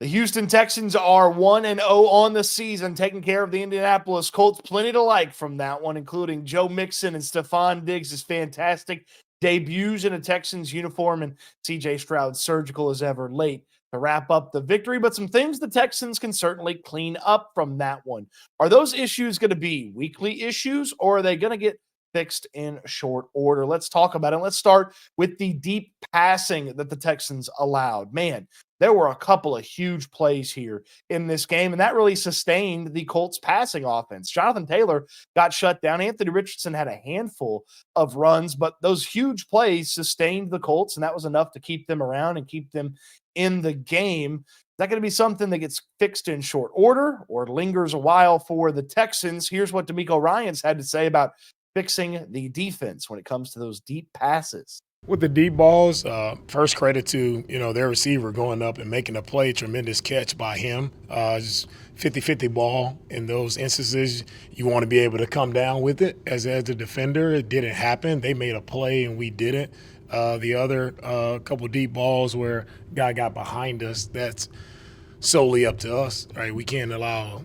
The Houston Texans are 1-0 on the season, taking care of the Indianapolis Colts. Plenty to like from that one, including Joe Mixon and Stefon Diggs' fantastic debuts in a Texans uniform, and CJ Stroud surgical as ever late to wrap up the victory. But some things the Texans can certainly clean up from that one. Are those issues going to be weekly issues, or are they going to get fixed in short order? Let's talk about it. Let's start with the deep passing that the Texans allowed. Man, there were a couple of huge plays here in this game, and that really sustained the Colts passing offense. Jonathan Taylor got shut down. Anthony Richardson had a handful of runs, but those huge plays sustained the Colts, and that was enough to keep them around and keep them in the game. Is that going to be something that gets fixed in short order or lingers a while for the Texans? Here's what DeMeco Ryans had to say about fixing the defense when it comes to those deep passes. With the deep balls, first credit to their receiver going up and making a play, tremendous catch by him. Just 50-50 ball in those instances. You want to be able to come down with it as a defender. It didn't happen. They made a play and we didn't. The other couple deep balls where guy got behind us, that's solely up to us, right? We can't allow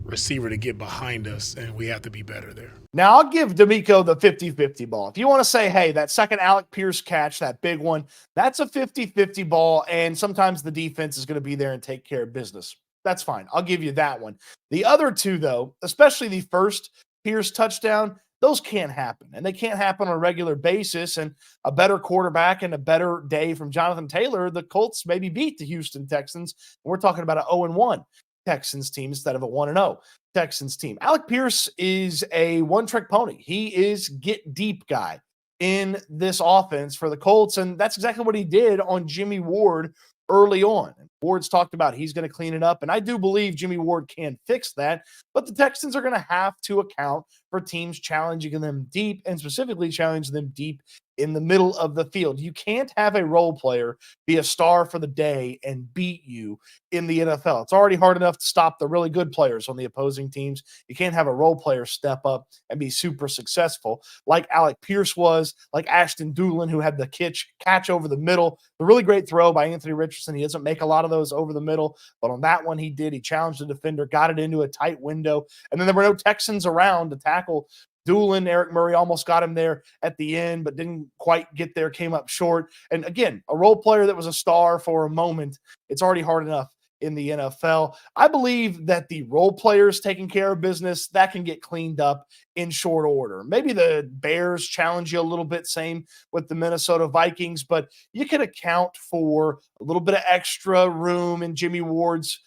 receiver to get behind us, and we have to be better there. Now, I'll give DeMeco the 50-50 ball. If you want to say, hey, that second Alec Pierce catch, that big one, that's a 50-50 ball, and sometimes the defense is going to be there and take care of business. That's fine. I'll give you that one. The other two, though, especially the first Pierce touchdown, those can't happen, and they can't happen on a regular basis. And a better quarterback and a better day from Jonathan Taylor, the Colts maybe beat the Houston Texans. And we're talking about an 0-1 Texans team instead of a 1-0 Texans team. Alec Pierce is a one-trick pony. He is get deep guy in this offense for the Colts, and that's exactly what he did on Jimmy Ward early on. And Ward's talked about he's going to clean it up, and I do believe Jimmy Ward can fix that, but the Texans are going to have to account for teams challenging them deep, and specifically challenge them deep in the middle of the field. You can't have a role player be a star for the day and beat you in the NFL. It's already hard enough to stop the really good players on the opposing teams. You can't have a role player step up and be super successful like Alec Pierce was, like Ashton Doolin, who had the catch over the middle. The really great throw by Anthony Richardson. He doesn't make a lot of those over the middle, but on that one he did. He challenged the defender, got it into a tight window, and then there were no Texans around to tackle Doolin. Eric Murray almost got him there at the end, but didn't quite get there, came up short. And again, a role player that was a star for a moment, it's already hard enough in the NFL. I believe that the role players taking care of business, that can get cleaned up in short order. Maybe the Bears challenge you a little bit, same with the Minnesota Vikings, but you can account for a little bit of extra room in Jimmy Ward's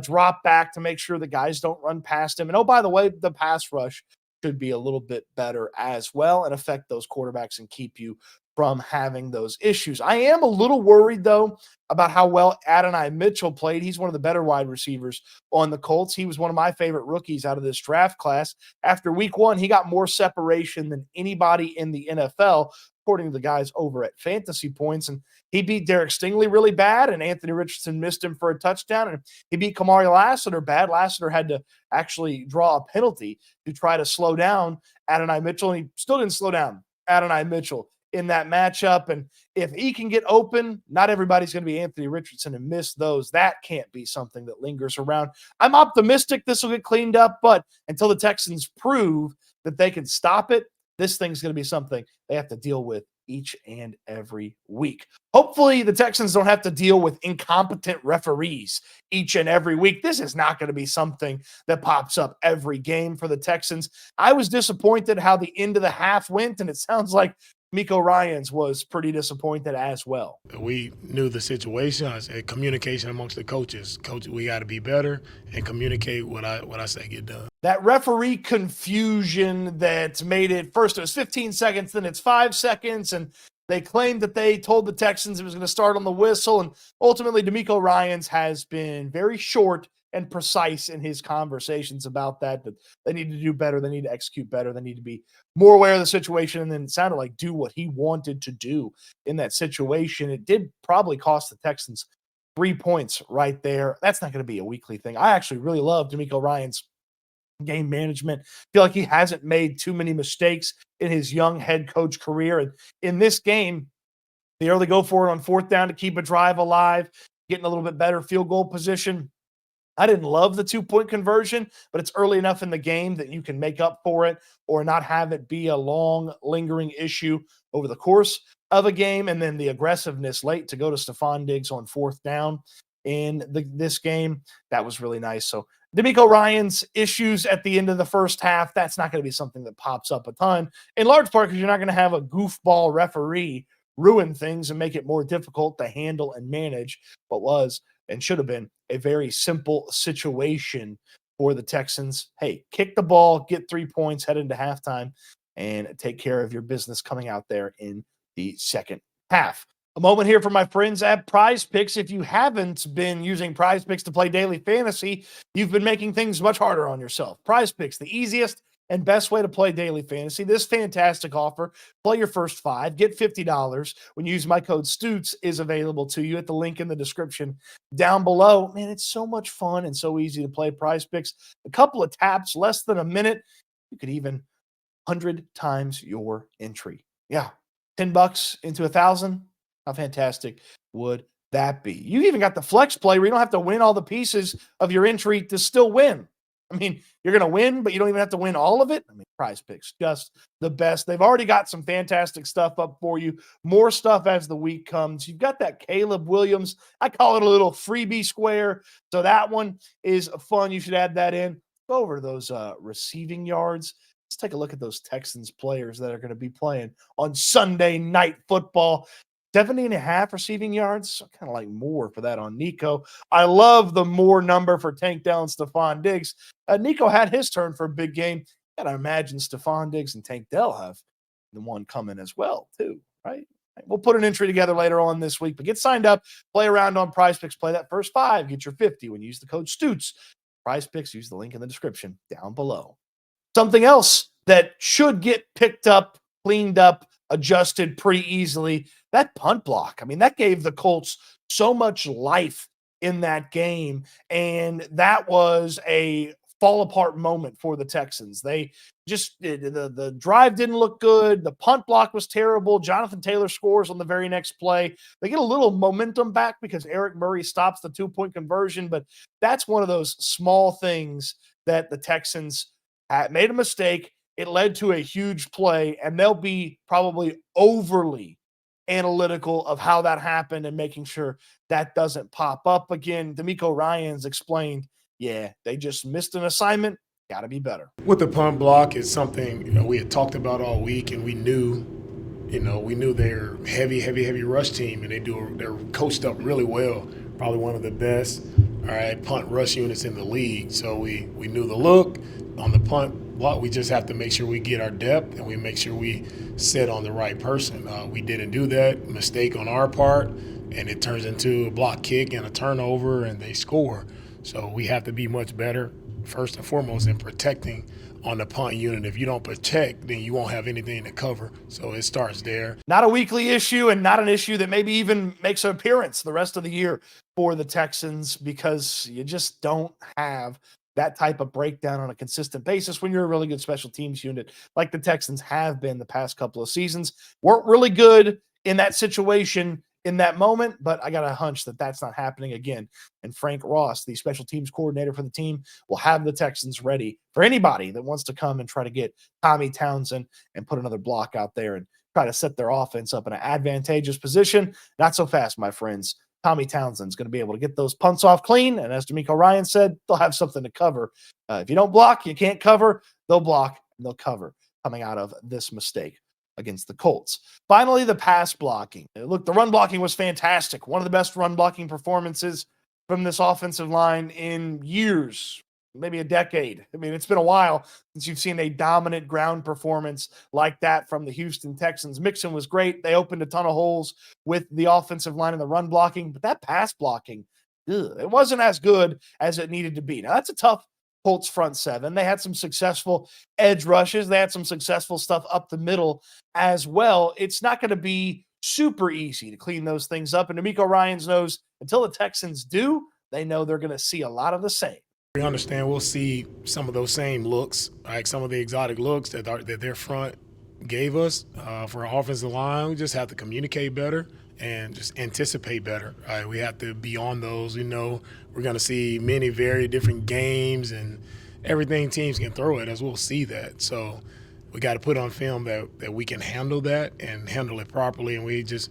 drop back to make sure the guys don't run past him. And oh, by the way, the pass rush should be a little bit better as well and affect those quarterbacks and keep you from having those issues. I am a little worried, though, about how well Adonai Mitchell played. He's one of the better wide receivers on the Colts. He was one of my favorite rookies out of this draft class. After week one, he got more separation than anybody in the NFL, according to the guys over at Fantasy Points. And he beat Derek Stingley really bad, and Anthony Richardson missed him for a touchdown. And he beat Kamari Lassiter bad. Lassiter had to actually draw a penalty to try to slow down Adonai Mitchell, and he still didn't slow down Adonai Mitchell in that matchup. And if he can get open, not everybody's going to be Anthony Richardson and miss those. That can't be something that lingers around. I'm optimistic this will get cleaned up, but until the Texans prove that they can stop it, this thing's going to be something they have to deal with each and every week. Hopefully the Texans don't have to deal with incompetent referees each and every week. This is not going to be something that pops up every game for the Texans. I was disappointed how the end of the half went, and it sounds like DeMeco Ryans was pretty disappointed as well. We knew the situation. I said communication amongst the coaches. Coach, we got to be better and communicate what I say get done. That referee confusion that made it, first it was 15 seconds, then it's 5 seconds, and they claimed that they told the Texans it was going to start on the whistle, and ultimately DeMeco Ryans has been very short and precise in his conversations about that they need to do better, they need to execute better, they need to be more aware of the situation, and then it sounded like do what he wanted to do in that situation. It did probably cost the Texans 3 points right there. That's not going to be a weekly thing. I actually really love DeMeco Ryans' game management. Feel like he hasn't made too many mistakes in his young head coach career. And in this game, the early go for it on fourth down to keep a drive alive. getting a little bit better field goal position. I didn't love the 2-point conversion, but it's early enough in the game that you can make up for it or not have it be a long, lingering issue over the course of a game. And then the aggressiveness late to go to Stefon Diggs on 4th down in this game, that was really nice. So DeMeco Ryans issues at the end of the first half, that's not going to be something that pops up a ton, in large part because you're not going to have a goofball referee ruin things and make it more difficult to handle and manage what was and should have been a very simple situation for the Texans. Hey, kick the ball, get 3 points, head into halftime, and take care of your business coming out there in the second half. A moment here for my friends at Prize Picks. If you haven't been using Prize Picks to play daily fantasy, you've been making things much harder on yourself. Prize Picks, the easiest and best way to play daily fantasy. This fantastic offer, play your first 5, get $50 when you use my code Stoots, is available to you at the link in the description down below. Man, it's so much fun and so easy to play Prize Picks. A couple of taps, less than a minute, you could even 100 times your entry. Yeah, $10 into 1,000. How fantastic would that be? You even got the flex play where you don't have to win all the pieces of your entry to still win. I mean, you're going to win, but you don't even have to win all of it. I mean, Prize Picks, just the best. They've already got some fantastic stuff up for you. More stuff as the week comes. You've got that Caleb Williams. I call it a little freebie square. So that one is fun. You should add that in. Go over to those receiving yards. Let's take a look at those Texans players that are going to be playing on Sunday Night Football. 70.5 receiving yards. I kind of like more for that on Nico. I love the more number for Tank Dell and Stefon Diggs. Nico had his turn for a big game. Got to imagine Stefon Diggs and Tank Dell have the one coming as well, too, right? We'll put an entry together later on this week, but get signed up, play around on Prize Picks, play that first 5, get your 50 when you use the code Stoots. Prize Picks, use the link in the description down below. Something else that should get picked up, cleaned up, adjusted pretty easily, that punt block. I mean, that gave the Colts so much life in that game, and that was a fall apart moment for the Texans. They just the drive didn't look good. The punt block was terrible. Jonathan Taylor scores on the very next play. They get a little momentum back because Eric Murray stops the 2-point conversion, but that's one of those small things that the Texans made a mistake. It led to a huge play, and they'll be probably overly analytical of how that happened and making sure that doesn't pop up again. DeMeco Ryans explained, yeah, they just missed an assignment. Got to be better. With the punt block, it's something we had talked about all week, and we knew they're heavy rush team, and they're coached up really well. Probably one of the best, punt rush units in the league. So we knew the look on the punt block. We just have to make sure we get our depth and we make sure we sit on the right person. We didn't do that. Mistake on our part, and it turns into a block kick and a turnover, and they score. So we have to be much better, first and foremost, in protecting on the punt unit. If you don't protect, then you won't have anything to cover. So it starts there. Not a weekly issue, and not an issue that maybe even makes an appearance the rest of the year for the Texans, because you just don't have that type of breakdown on a consistent basis when you're a really good special teams unit like the Texans have been the past couple of seasons. Weren't really good in that situation in that moment, but I got a hunch that that's not happening again. And Frank Ross, the special teams coordinator for the team, will have the Texans ready for anybody that wants to come and try to get Tommy Townsend and put another block out there and try to set their offense up in an advantageous position. Not so fast, my friends. Tommy Townsend's going to be able to get those punts off clean. And as DeMeco Ryans said, they'll have something to cover. If you don't block, you can't cover. They'll block and they'll cover coming out of this mistake against the Colts. Finally, the pass blocking. Look, the run blocking was fantastic. One of the best run blocking performances from this offensive line in years, maybe a decade. I mean, it's been a while since you've seen a dominant ground performance like that from the Houston Texans. Mixon was great. They opened a ton of holes with the offensive line and the run blocking, but that pass blocking, it wasn't as good as it needed to be. Now, that's a tough Colts front seven. They had some successful edge rushes. They had some successful stuff up the middle as well. It's not going to be super easy to clean those things up. And DeMeco Ryans knows until the Texans do, they know they're going to see a lot of the same. We understand we'll see some of those same looks, like some of the exotic looks that their front gave us for our offensive line. We just have to communicate better and just anticipate better. We have to be on those. We know we're going to see many very different games and everything teams can throw at us. We'll see that. So we got to put on film that we can handle that and handle it properly. And we just,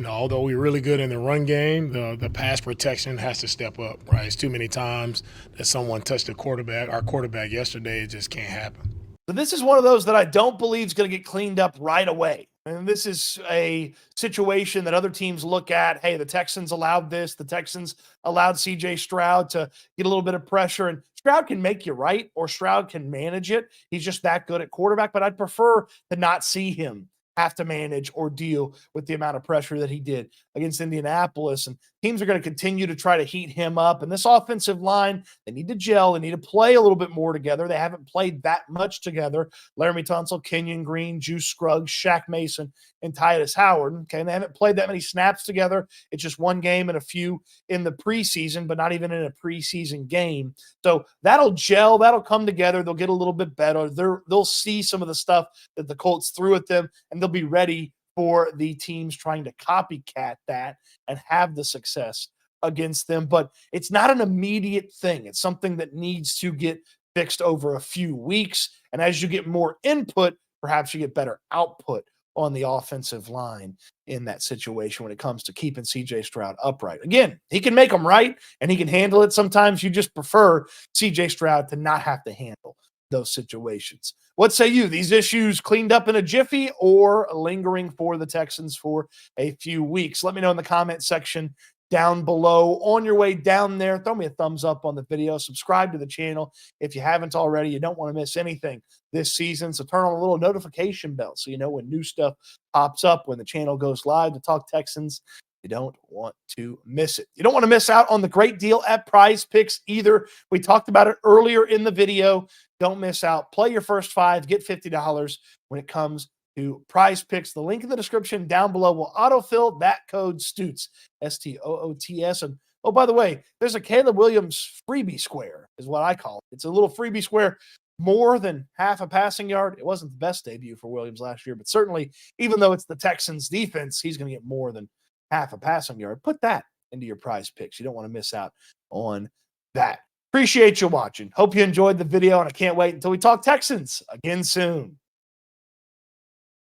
although we're really good in the run game, the pass protection has to step up, right? It's too many times that someone touched our quarterback yesterday. It just can't happen. So this is one of those that I don't believe is going to get cleaned up right away. And this is a situation that other teams look at. Hey, the Texans allowed this. The Texans allowed CJ Stroud to get a little bit of pressure. And Stroud can make you right, or Stroud can manage it. He's just that good at quarterback. But I'd prefer to not see him have to manage or deal with the amount of pressure that he did against Indianapolis. And teams are going to continue to try to heat him up. And this offensive line, they need to gel. They need to play a little bit more together. They haven't played that much together. Laramie Tunsil, Kenyon Green, Juice Scruggs, Shaq Mason, and Titus Howard. Okay, and they haven't played that many snaps together. It's just one game and a few in the preseason, but not even in a preseason game. So that'll gel. That'll come together. They'll get a little bit better. They'll see some of the stuff that the Colts threw at them, and they'll be ready for the teams trying to copycat that and have the success against them. But it's not an immediate thing. It's something that needs to get fixed over a few weeks. And as you get more input, perhaps you get better output on the offensive line in that situation when it comes to keeping CJ Stroud upright. Again, he can make them right and he can handle it. Sometimes you just prefer CJ Stroud to not have to handle those situations. What say you? These issues cleaned up in a jiffy or lingering for the Texans for a few weeks? Let me know in the comment section down below. On your way down there, throw me a thumbs up on the video. Subscribe to the channel if you haven't already. You don't want to miss anything this season. So turn on a little notification bell so you know when new stuff pops up, when the channel goes live to talk Texans. You don't want to miss it. You don't want to miss out on the great deal at Prize Picks either. We talked about it earlier in the video. Don't miss out. Play your first 5. Get $50 when it comes to Prize Picks. The link in the description down below will autofill that code Stoots, STOOTS. And oh, by the way, there's a Caleb Williams freebie square is what I call it. It's a little freebie square, more than half a passing yard. It wasn't the best debut for Williams last year, but certainly, even though it's the Texans defense, he's going to get more than half a passing yard. Put that into your Prize Picks. You don't want to miss out on that. Appreciate you watching. Hope you enjoyed the video, and I can't wait until we talk Texans again soon.